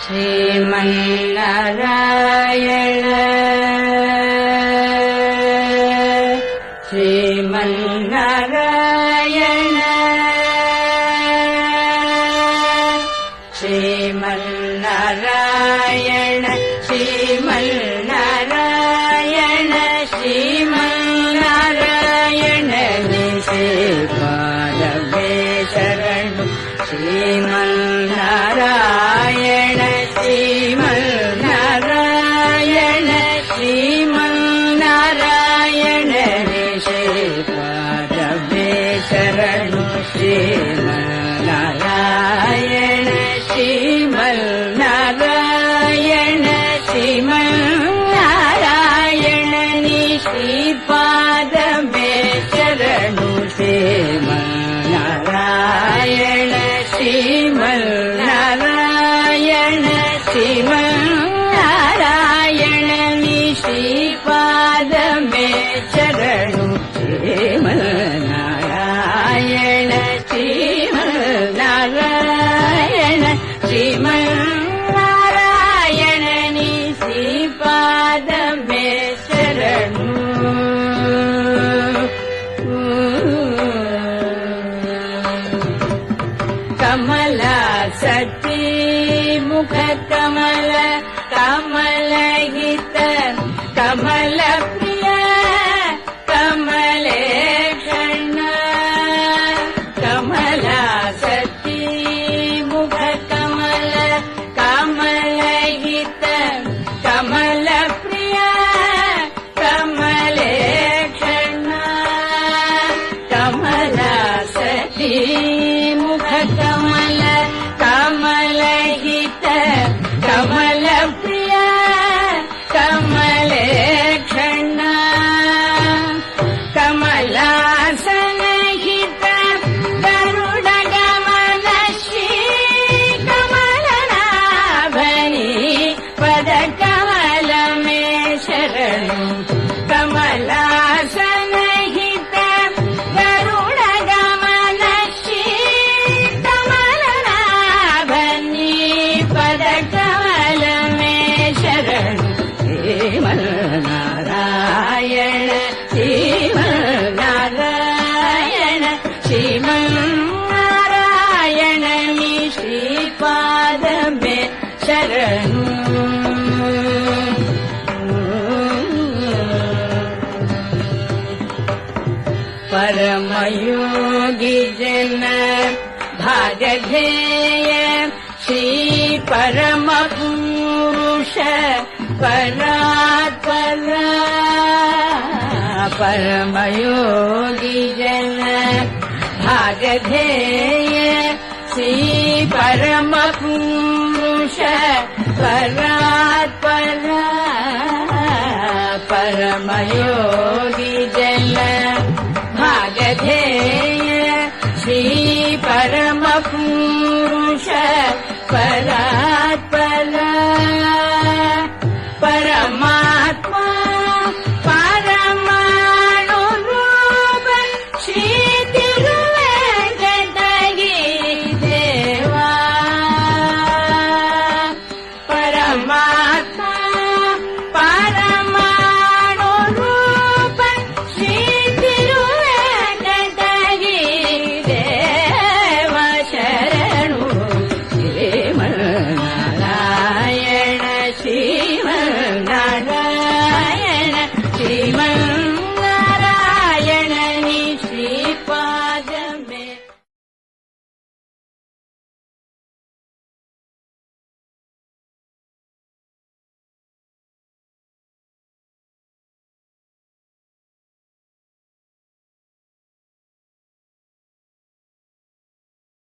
श्रीमन्नारायण श्रीमन्नारायण श्रीमन्नारायण श्रीमन्नारायण श्रीमन्नारायण निषेपादवे शरणु श्रीमन्नारायण श्रीमन्नारायण श्रीमन्नारायण निषेपादवे शरणु श्रीमन्नारायण श्रीमन्नारायण श्रीमन्नारायण निषेपादवे शरणु श्रीमन्नारायण श्रीमन्नारायण श्रीमन्नारायण निषेपादवे शरणु श्रीमन्नारायण श्रीमन्नारायण श्रीमन्नारायण निषेपादवे शरणु कमल सती मुख कमल कमल हित कमल प्रिय कमलेक्षण कमल सती मुख कमल कमल हित कमल प्रिय कमलेक्षण कमल सती मुख कमल कमल हित कमल प्रिय कमलेक्षण कमलासन हित गरुड गमन श्री कमलनाभनि पद कमल में शरणु कमलासन हित गरुड गमन श्री कमलनाभनि पद कमल में शरणु श्रीमन्नारायण श्रीमन्नारायण श्रीमन्नारायण निषेपादवे शरणु परमयोगी जन भागधेय श्री परम पुरुष परात्पर परमयोगी जन भागधेय श्री परम पुरुष परात्पर परमयोगी